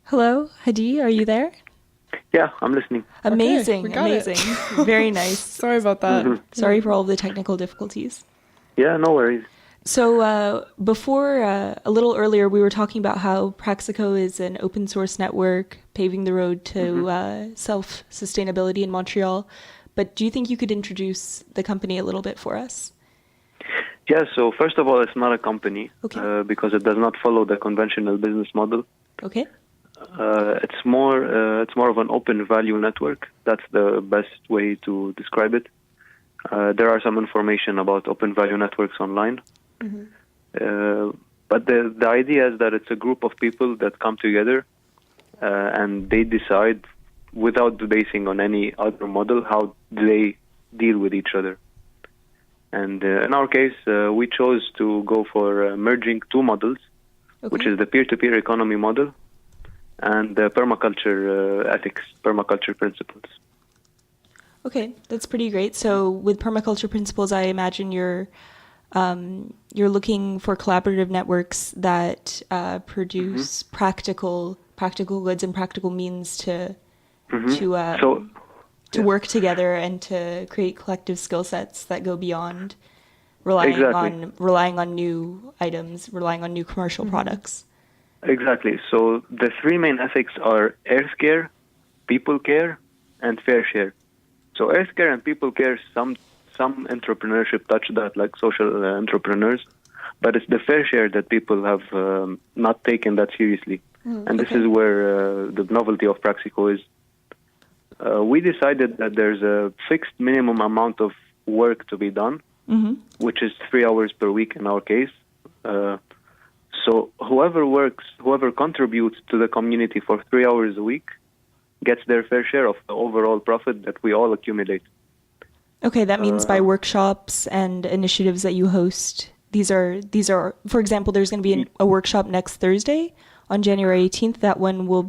Hello, Hadi, are you there? Yeah, I'm listening. Amazing, we got it. amazing. Very nice. Sorry about that. Sorry for all the technical difficulties. Yeah, no worries. So, before, a little earlier, we were talking about how PraxEco is an open source network paving the road to self-sustainability in Montreal. But do you think you could introduce the company a little bit for us? Yeah, so first of all, it's not a company Okay. because it does not follow the conventional business model. Okay. It's more of an open value network. That's the best way to describe it. There are some information about open value networks online. But the idea is that it's a group of people that come together and they decide, without basing on any other model, how they deal with each other. And in our case, we chose to go for merging two models, which is the peer-to-peer economy model and the permaculture ethics, permaculture principles. Okay, that's pretty great. So with permaculture principles, I imagine you're looking for collaborative networks that produce practical goods and practical means to work together and to create collective skill sets that go beyond relying on new items, relying on new commercial products. Exactly. So the three main ethics are earth care, people care, and fair share. So earth care and people care, some entrepreneurship touch that, like social entrepreneurs, but it's the fair share that people have not taken that seriously. And this is where the novelty of PraxEco is. We decided that there's a fixed minimum amount of work to be done, which is 3 hours per week in our case. So whoever contributes to the community for 3 hours a week gets their fair share of the overall profit that we all accumulate. Okay, that means by workshops and initiatives that you host. These are, for example, there's going to be a workshop next Thursday on January 18th. That one will it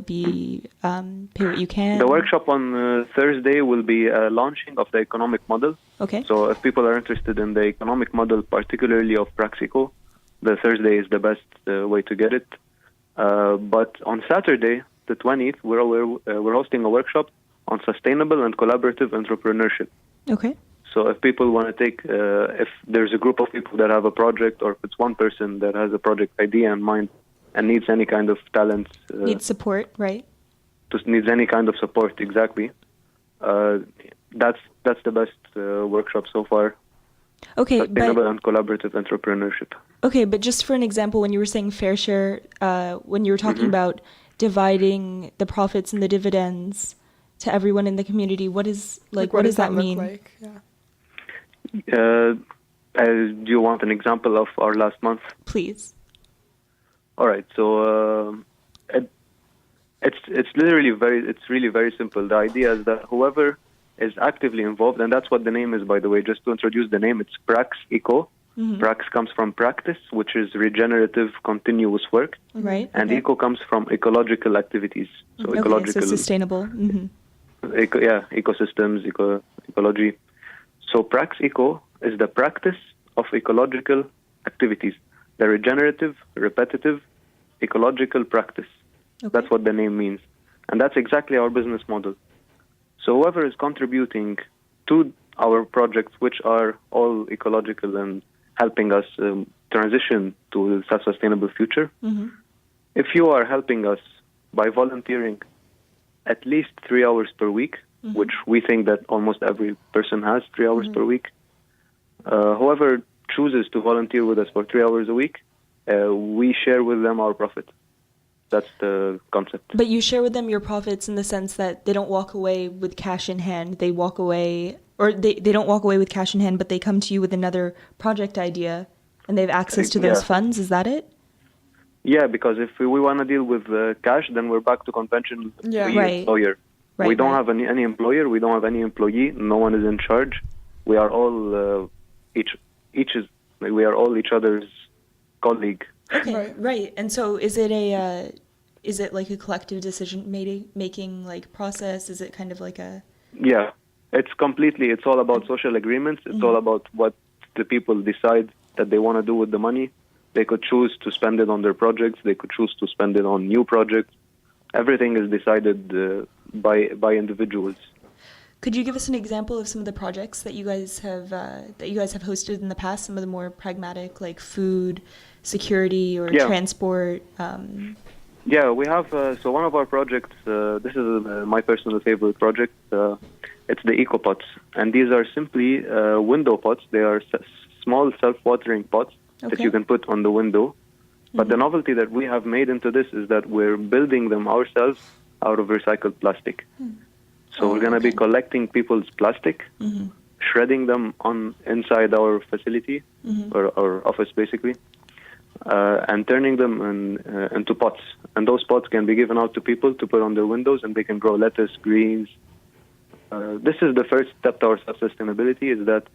be pay what you can? The workshop on Thursday will be a launching of the economic model. Okay. So if people are interested in the economic model, particularly of PraxEco, the Thursday is the best way to get it. But on Saturday, the 20th, we're hosting a workshop on sustainable and collaborative entrepreneurship. Okay. So if people want to take, if there's a group of people that have a project, or if it's one person that has a project idea in mind and needs any kind of talent, needs support, right? Just needs any kind of support, exactly. That's the best workshop so far. Okay, sustainable and collaborative entrepreneurship. Okay, but just for an example, when you were saying fair share, when you were talking about dividing the profits and the dividends to everyone in the community, what does that mean? Look like? Yeah. Do you want an example of our last month? Please. All right. So it's really very simple. The idea is that whoever is actively involved, and that's what the name is, by the way. Just to introduce the name, it's PraxEco. Prax comes from practice, which is regenerative, continuous work. Right. And eco comes from ecological activities. So ecological, so sustainable. Ecosystems, ecology. So PraxEco is the practice of ecological activities, the regenerative, repetitive, ecological practice. Okay. That's what the name means. And that's exactly our business model. So whoever is contributing to our projects, which are all ecological and helping us transition to a self-sustainable future, if you are helping us by volunteering at least 3 hours per week, which we think that almost every person has 3 hours per week, whoever chooses to volunteer with us for 3 hours a week, we share with them our profit. That's the concept. But you share with them your profits in the sense that they don't walk away with cash in hand. They walk away, or they don't walk away with cash in hand, but they come to you with another project idea and they have access to those funds. Is that it? Yeah, because if we want to deal with cash, then we're back to conventional employer. Right, we don't have any employer. We don't have any employee. No one is in charge. We are all we are all each other's colleague. Okay, right. And so is it like a collective decision making like process? Is it kind of like a... Yeah, it's all about social agreements. It's all about what the people decide that they want to do with the money. They could choose to spend it on their projects. They could choose to spend it on new projects. Everything is decided by individuals. Could you give us an example of some of the projects that you guys have hosted in the past? Some of the more pragmatic, like food, security, or transport. Yeah, we have. So one of our projects. This is my personal favorite project. It's the eco pots, and these are simply window pots. They are small self-watering pots that you can put on the window. But the novelty that we have made into this is that we're building them ourselves out of recycled plastic. So we're going to be collecting people's plastic, shredding them inside our facility, or our office basically, and turning them into pots. And those pots can be given out to people to put on their windows, and they can grow lettuce, greens. This is the first step towards sustainability, is that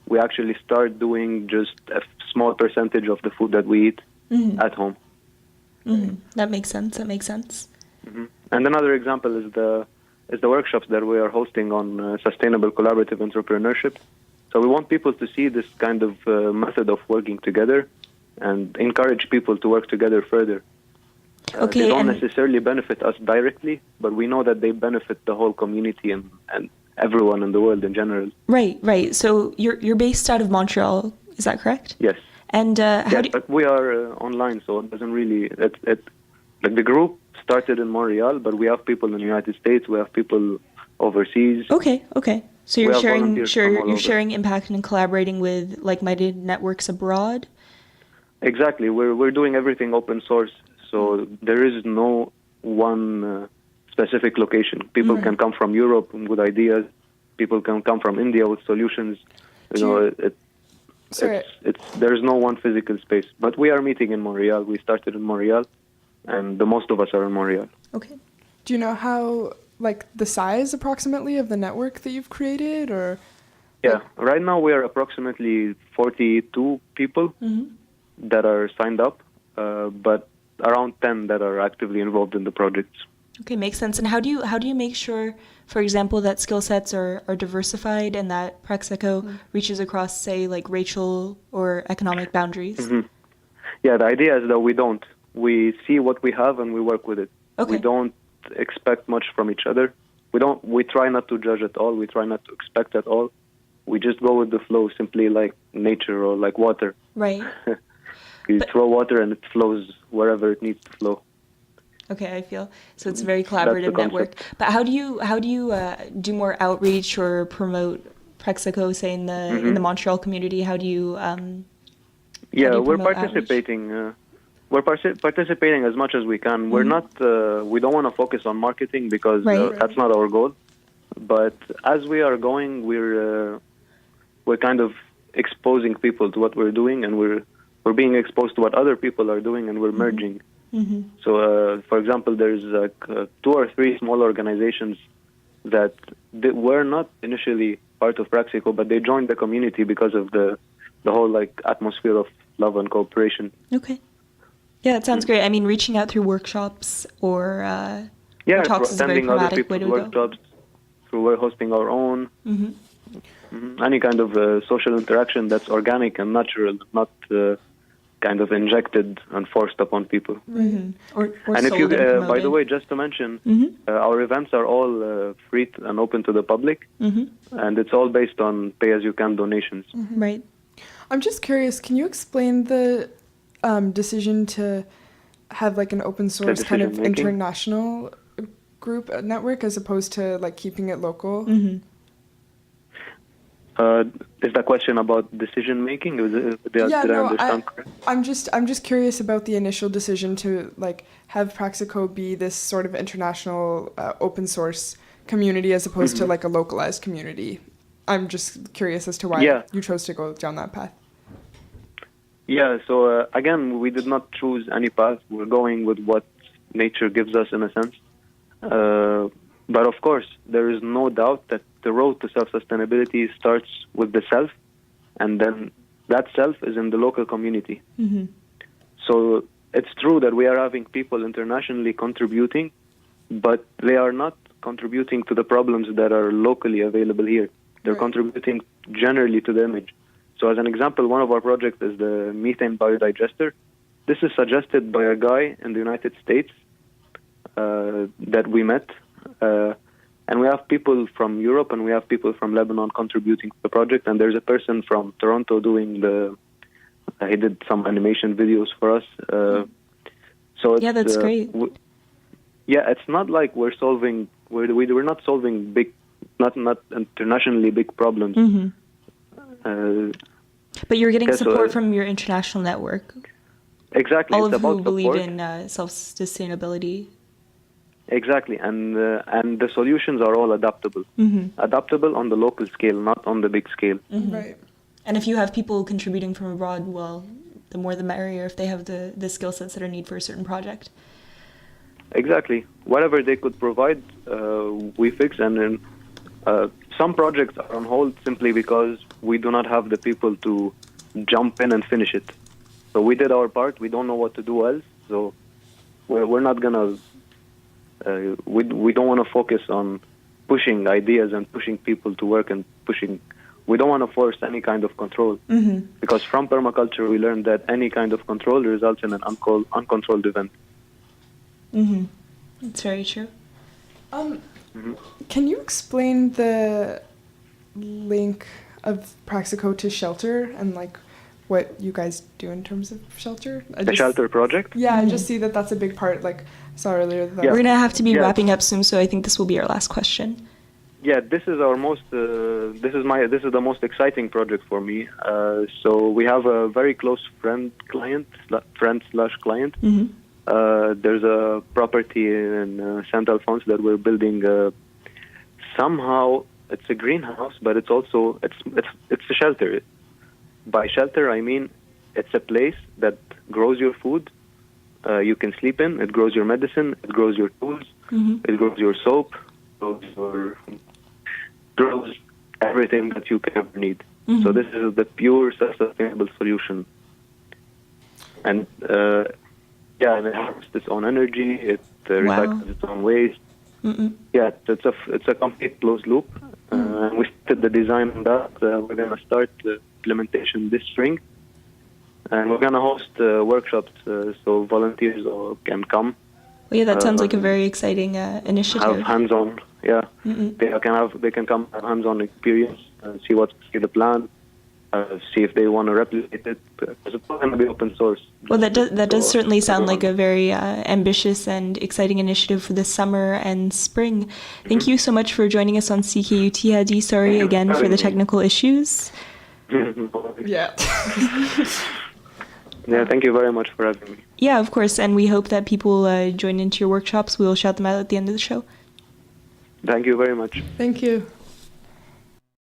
we actually start doing just a small percentage of the food that we eat at home. That makes sense. And another example is the workshops that we are hosting on sustainable collaborative entrepreneurship. So we want people to see this kind of method of working together and encourage people to work together further. They don't necessarily benefit us directly, but we know that they benefit the whole community and everyone in the world in general. Right. So you're based out of Montreal, is that correct? Yes. And but we are online, so it doesn't really. Like the group started in Montreal, but we have people in the United States. We have people overseas. Okay. So you're sharing sharing impact and collaborating with like-minded networks abroad. Exactly. We're doing everything open source, so there is no one specific location. People can come from Europe with ideas. People can come from India with solutions. There's no one physical space. But we are meeting in Montreal. We started in Montreal, and the most of us are in Montreal. Okay. Do you know how, like, the size approximately of the network that you've created, or? Yeah, right now we are approximately 42 people that are signed up, but around 10 that are actively involved in the projects. Okay, makes sense. And how do you make sure, for example, that skill sets are diversified and that PraxEco reaches across, say, like racial or economic boundaries? Yeah, the idea is that we see what we have and we work with it. Okay. We don't expect much from each other. We try not to judge at all. We try not to expect at all. We just go with the flow, simply like nature or like water. Right. You throw water and it flows wherever it needs to flow. Okay, I feel so. It's a very collaborative network. But how do you do more outreach or promote PraxEco, say in the Montreal community? How do you? We're participating. We're participating as much as we can. We're not. We don't want to focus on marketing because that's not our goal. But as we are going, we're kind of exposing people to what we're doing, and we're being exposed to what other people are doing, and we're merging. So, for example, there's 2 or 3 small organizations that were not initially part of PraxEco, but they joined the community because of the whole like atmosphere of love and cooperation. Okay. Yeah, that sounds great. I mean, reaching out through workshops or talks is a very attending other pragmatic way people's to go. workshops, through hosting our own. Any kind of social interaction that's organic and natural, not kind of injected and forced upon people. Or and if sold you, and promoted. by the way, just to mention, our events are all free and open to the public, and it's all based on pay-as-you-can donations. Right. I'm just curious, can you explain the decision to have like an open source kind of international group network as opposed to like keeping it local? Is that question about decision making? Did I understand correct? I'm just curious about the initial decision to like have PraxEco be this sort of international open source community as opposed to like a localized community. I'm just curious as to why you chose to go down that path. Yeah, so again, we did not choose any path. We're going with what nature gives us in a sense. But of course, there is no doubt that the road to self-sustainability starts with the self, and then that self is in the local community. So it's true that we are having people internationally contributing, but they are not contributing to the problems that are locally available here. They're contributing generally to the image. So as an example, one of our projects is the methane biodigester. this is suggested by a guy in the United States that we met. And we have people from Europe and we have people from Lebanon contributing to the project. And there's a person from Toronto doing he did some animation videos for us. So it's, yeah, that's great. It's not like we're not solving big, not internationally big problems. Mm-hmm. But you're getting support from your international network. Exactly. All it's of who about believe support. in self-sustainability. Exactly, and the solutions are all adaptable. Mm-hmm. Adaptable on the local scale, not on the big scale. Mm-hmm. Right. And if you have people contributing from abroad, well, the more the merrier if they have the skill sets that are needed for a certain project. Exactly. Whatever they could provide, we fix. And then some projects are on hold simply because we do not have the people to jump in and finish it. So we did our part. We don't know what to do else. So we're not gonna. We don't want to focus on pushing ideas and pushing people to work and pushing. We don't want to force any kind of control. Mm-hmm. Because from permaculture we learned that any kind of control results in an uncontrolled event. Mm-hmm. That's very true. Can you explain the link of PraxEco to shelter and like what you guys do in terms of shelter? The shelter project? Yeah, I just see that that's a big part. Like I saw earlier that. Yeah. We're gonna have to be Yeah. wrapping up soon, so I think this will be our last question. Yeah, this is our most. This is the most exciting project for me. So we have a very close friend client. Mm-hmm. There's a property in Saint Alphonse that we're building. Somehow it's a greenhouse, but it's also it's a shelter. By shelter, I mean it's a place that grows your food. You can sleep in. It grows your medicine. It grows your tools. Mm-hmm. It grows your soap. Grows everything that you can ever need. Mm-hmm. So this is the pure sustainable solution. And and it harvests its own energy. It recycles its own waste. Mm-mm. Yeah, it's a complete closed loop. And we started the design on that. We're gonna start the implementation this spring, and we're gonna host workshops so volunteers can come. Well, yeah, that sounds like a very exciting initiative. Have hands-on. Yeah, Mm-mm. they can come have hands-on experience, see the plan, see if they want to replicate it. Because it's going to be open source. Well, that does certainly sound like a very ambitious and exciting initiative for this summer and spring. Thank you so much for joining us on CKUT, Hadi. Sorry again for the technical issues. Yeah. Yeah, thank you very much for having me. Yeah, of course, and we hope that people join into your workshops. We will shout them out at the end of the show. Thank you very much. Thank you.